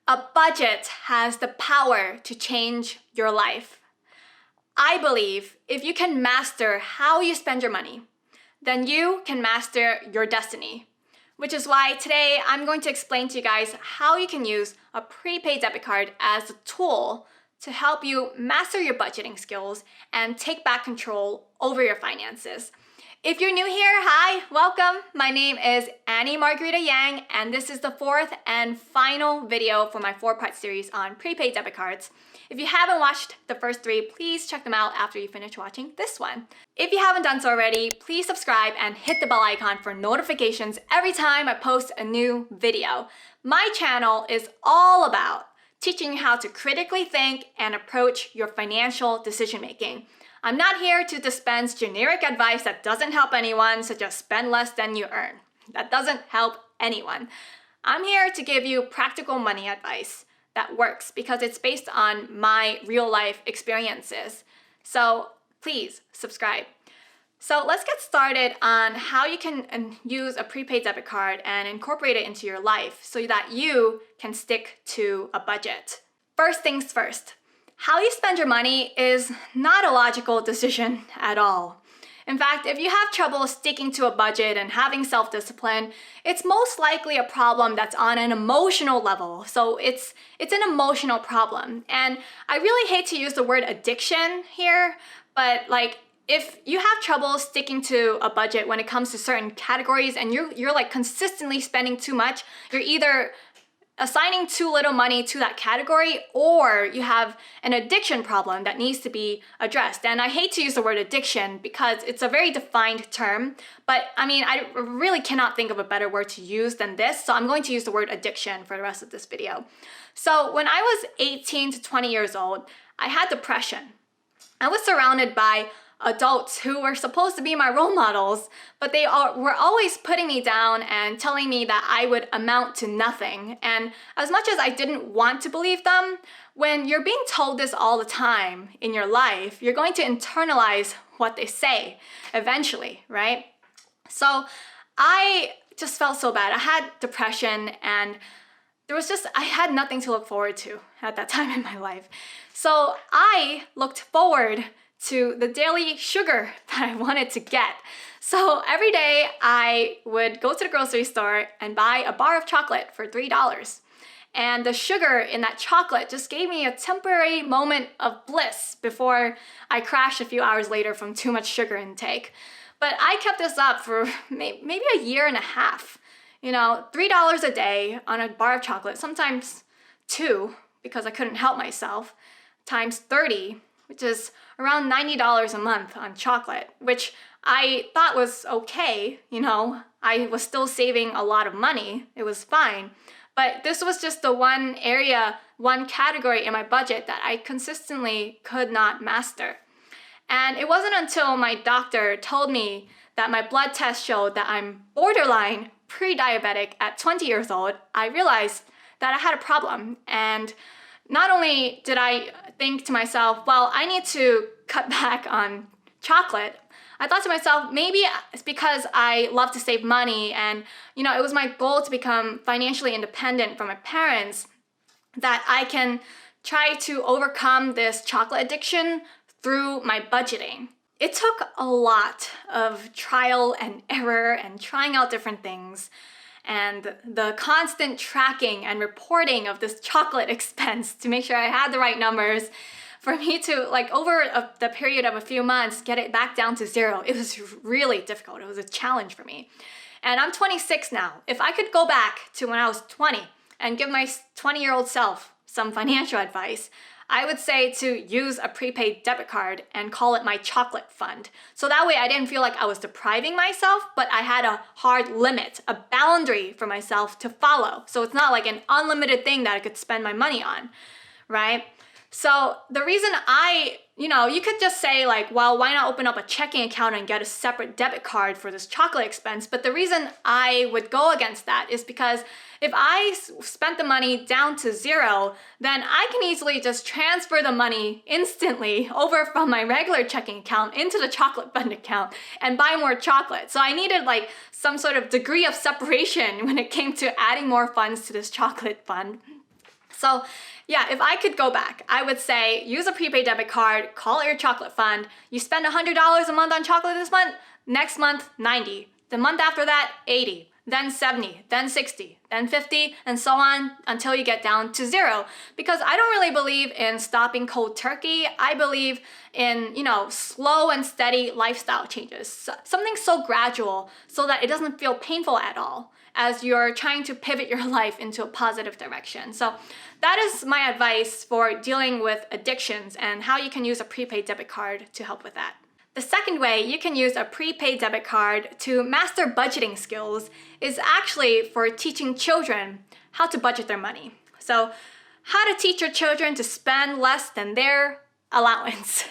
A budget has the power to change your life. I believe if you can master how you spend your money, then you can master your destiny. Which is why today I'm going to explain to you guys how you can use a prepaid debit card as a tool to help you master your budgeting skills and take back control over your finances. If you're new here, hi, welcome. My name is Annie Margarita Yang, and this is the fourth and final video for my four-part series on prepaid debit cards. If you haven't watched the first three, please check them out after you finish watching this one. If you haven't done so already, please subscribe and hit the bell icon for notifications every time I post a new video. My channel is all about teaching you how to critically think and approach your financial decision making. I'm not here to dispense generic advice that doesn't help anyone, such as spend less than you earn. That doesn't help anyone. I'm here to give you practical money advice that works because it's based on my real life experiences. So please subscribe. So let's get started on how you can use a prepaid debit card and incorporate it into your life so that you can stick to a budget. First things first. How you spend your money is not a logical decision at all. In fact, if you have trouble sticking to a budget and having self-discipline, it's most likely a problem that's on an emotional level. So it's an emotional problem. And I really hate to use the word addiction here, but if you have trouble sticking to a budget when it comes to certain categories and you're like consistently spending too much, you're either assigning too little money to that category, or you have an addiction problem that needs to be addressed. And I hate to use the word addiction because it's a very defined term, but I really cannot think of a better word to use than this, so I'm going to use the word addiction for the rest of this video. So when I was 18 to 20 years old, I had depression. I was surrounded by adults who were supposed to be my role models, but they were always putting me down and telling me that I would amount to nothing. And as much as I didn't want to believe them, when you're being told this all the time in your life, you're going to internalize what they say eventually, right? So I just felt so bad. I had depression and I had nothing to look forward to at that time in my life. So I looked forward to the daily sugar that I wanted to get. So every day I would go to the grocery store and buy a bar of chocolate for $3. And the sugar in that chocolate just gave me a temporary moment of bliss before I crashed a few hours later from too much sugar intake. But I kept this up for maybe a year and a half. $3 a day on a bar of chocolate, sometimes two, because I couldn't help myself, times 30, which is around $90 a month on chocolate, which I thought was okay. I was still saving a lot of money. It was fine. But this was just the one category in my budget that I consistently could not master. And it wasn't until my doctor told me that my blood test showed that I'm borderline pre-diabetic at 20 years old, I realized that I had a problem. And not only did I think to myself, well, I need to cut back on chocolate, I thought to myself, maybe it's because I love to save money and, it was my goal to become financially independent from my parents, that I can try to overcome this chocolate addiction through my budgeting. It took a lot of trial and error and trying out different things, and the constant tracking and reporting of this chocolate expense to make sure I had the right numbers for me to, over the period of a few months, get it back down to zero. It was really difficult. It was a challenge for me. And I'm 26 now. If I could go back to when I was 20 and give my 20-year-old self some financial advice, I would say to use a prepaid debit card and call it my chocolate fund. So that way I didn't feel like I was depriving myself, but I had a hard limit, a boundary for myself to follow. So it's not like an unlimited thing that I could spend my money on, right? So the reason you could just say well, why not open up a checking account and get a separate debit card for this chocolate expense? But the reason I would go against that is because if I spent the money down to zero, then I can easily just transfer the money instantly over from my regular checking account into the chocolate fund account and buy more chocolate. So I needed some sort of degree of separation when it came to adding more funds to this chocolate fund. So yeah, if I could go back, I would say use a prepaid debit card, call it your chocolate fund. You spend $100 a month on chocolate this month, next month, 90. The month after that, 80, then 70, then 60, then 50, and so on until you get down to zero. Because I don't really believe in stopping cold turkey. I believe in, slow and steady lifestyle changes. Something so gradual so that it doesn't feel painful at all as you're trying to pivot your life into a positive direction. So that is my advice for dealing with addictions and how you can use a prepaid debit card to help with that. The second way you can use a prepaid debit card to master budgeting skills is actually for teaching children how to budget their money. So, how to teach your children to spend less than their allowance.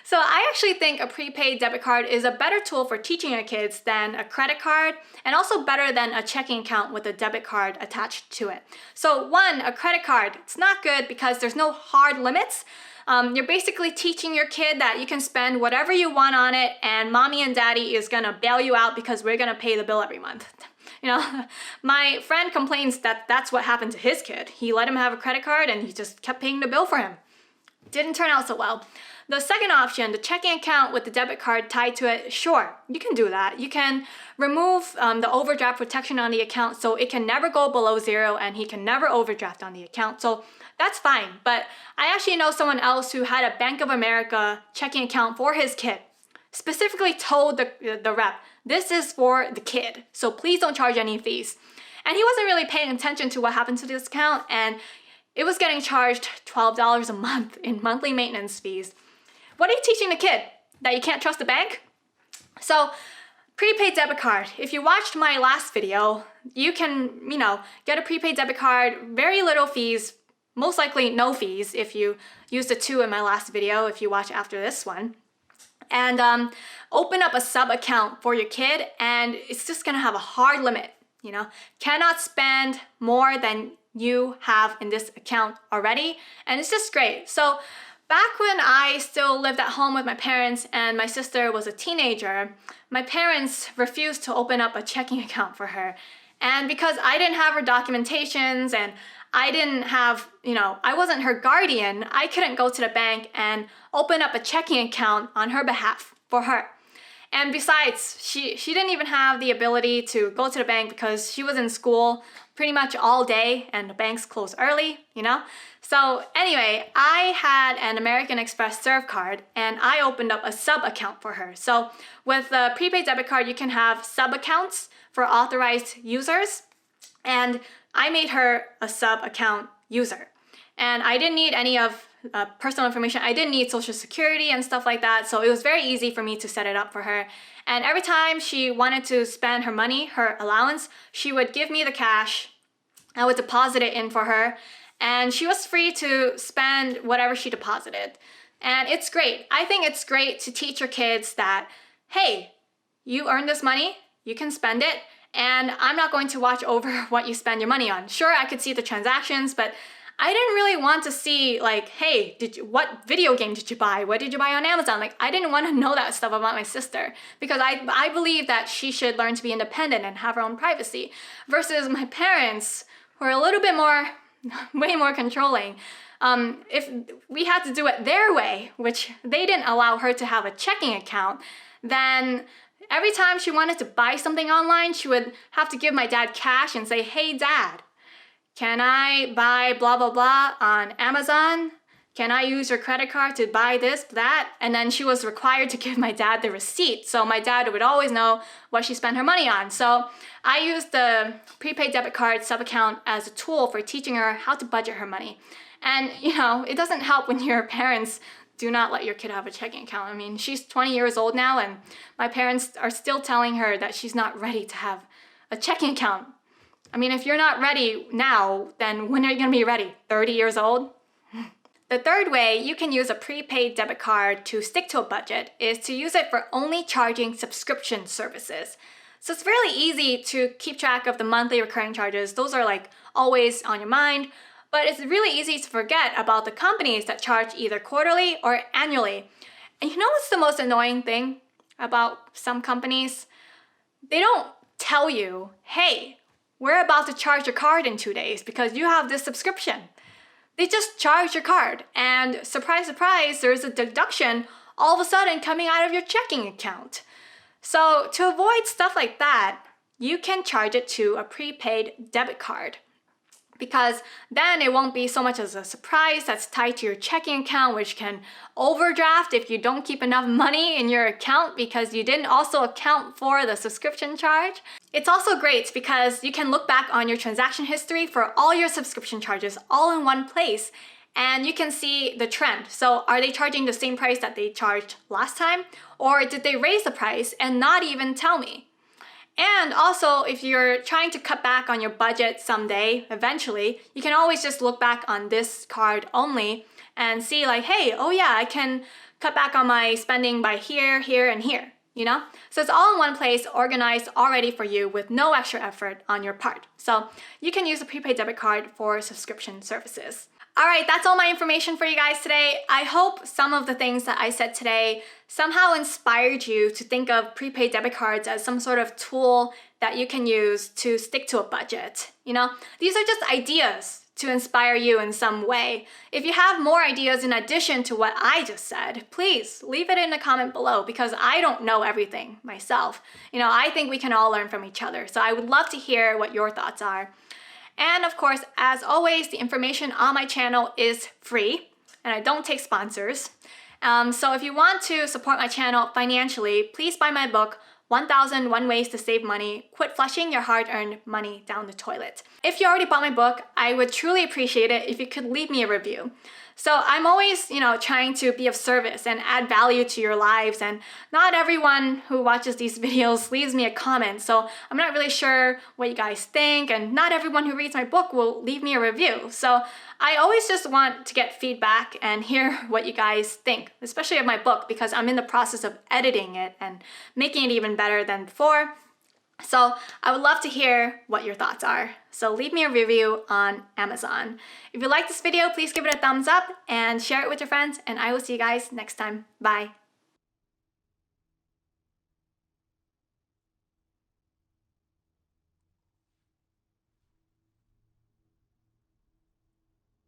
So I actually think a prepaid debit card is a better tool for teaching your kids than a credit card, and also better than a checking account with a debit card attached to it. So one, a credit card, it's not good because there's no hard limits. You're basically teaching your kid that you can spend whatever you want on it, and mommy and daddy is gonna bail you out because we're gonna pay the bill every month. My friend complains that that's what happened to his kid. He let him have a credit card and he just kept paying the bill for him. Didn't turn out so well. The second option, the checking account with the debit card tied to it, sure, you can do that. You can remove the overdraft protection on the account so it can never go below zero and he can never overdraft on the account. So that's fine. But I actually know someone else who had a Bank of America checking account for his kid. Specifically told the rep, this is for the kid, so please don't charge any fees. And he wasn't really paying attention to what happened to this account, and it was getting charged $12 a month in monthly maintenance fees. What are you teaching the kid? That you can't trust the bank? So, prepaid debit card. If you watched my last video, you can, get a prepaid debit card, very little fees, most likely no fees if you use the two in my last video, if you watch after this one. And open up a sub account for your kid, and it's just gonna have a hard limit, cannot spend more than you have in this account already, and it's just great. So back when I still lived at home with my parents and my sister was a teenager, my parents refused to open up a checking account for her. And because I didn't have her documentations and I didn't have, I wasn't her guardian, I couldn't go to the bank and open up a checking account on her behalf for her. And besides, she didn't even have the ability to go to the bank because she was in school pretty much all day and the banks close early, So anyway, I had an American Express Serve card and I opened up a sub account for her. So with the prepaid debit card, you can have sub accounts for authorized users, and I made her a sub account user. And I didn't need any of personal information. I didn't need social security and stuff like that. So it was very easy for me to set it up for her. And every time she wanted to spend her money, her allowance, she would give me the cash. I would deposit it in for her. And she was free to spend whatever she deposited. And it's great. I think it's great to teach your kids that, hey, you earned this money, you can spend it, and I'm not going to watch over what you spend your money on. Sure, I could see the transactions, but I didn't really want to see hey, what video game did you buy? What did you buy on Amazon? I didn't want to know that stuff about my sister because I believe that she should learn to be independent and have her own privacy versus my parents who are a little bit more, way more controlling. If we had to do it their way, which they didn't allow her to have a checking account, then every time she wanted to buy something online, she would have to give my dad cash and say, hey dad, can I buy blah, blah, blah on Amazon? Can I use your credit card to buy this, that? And then she was required to give my dad the receipt. So my dad would always know what she spent her money on. So I used the prepaid debit card sub-account as a tool for teaching her how to budget her money. And, it doesn't help when your parents do not let your kid have a checking account. I mean, she's 20 years old now, and my parents are still telling her that she's not ready to have a checking account. I mean, if you're not ready now, then when are you gonna be ready? 30 years old? The third way you can use a prepaid debit card to stick to a budget is to use it for only charging subscription services. So it's really easy to keep track of the monthly recurring charges. Those are always on your mind, but it's really easy to forget about the companies that charge either quarterly or annually. And you know what's the most annoying thing about some companies? They don't tell you, hey, we're about to charge your card in 2 days because you have this subscription. They just charge your card, and surprise, surprise, there's a deduction all of a sudden coming out of your checking account. So to avoid stuff like that, you can charge it to a prepaid debit card, because then it won't be so much as a surprise that's tied to your checking account, which can overdraft if you don't keep enough money in your account because you didn't also account for the subscription charge. It's also great because you can look back on your transaction history for all your subscription charges all in one place, and you can see the trend. So are they charging the same price that they charged last time, or did they raise the price and not even tell me? And also, if you're trying to cut back on your budget someday, eventually, you can always just look back on this card only and see like, hey, oh yeah, I can cut back on my spending by here, here, and here, you know? So it's all in one place, organized already for you with no extra effort on your part. So you can use a prepaid debit card for subscription services. All right, that's all my information for you guys today. I hope some of the things that I said today somehow inspired you to think of prepaid debit cards as some sort of tool that you can use to stick to a budget. You know, these are just ideas to inspire you in some way. If you have more ideas in addition to what I just said, please leave it in a comment below, because I don't know everything myself. You know, I think we can all learn from each other. So I would love to hear what your thoughts are. And of course, as always, the information on my channel is free and I don't take sponsors. So if you want to support my channel financially, please buy my book, 1001 Ways to Save Money, Quit Flushing Your Hard-Earned Money Down the Toilet. If you already bought my book, I would truly appreciate it if you could leave me a review. So I'm always, trying to be of service and add value to your lives, and not everyone who watches these videos leaves me a comment, so I'm not really sure what you guys think, and not everyone who reads my book will leave me a review. So I always just want to get feedback and hear what you guys think, especially of my book, because I'm in the process of editing it and making it even better than before. So I would love to hear what your thoughts are. So leave me a review on Amazon. If you like this video, please give it a thumbs up and share it with your friends, and I will see you guys next time. Bye.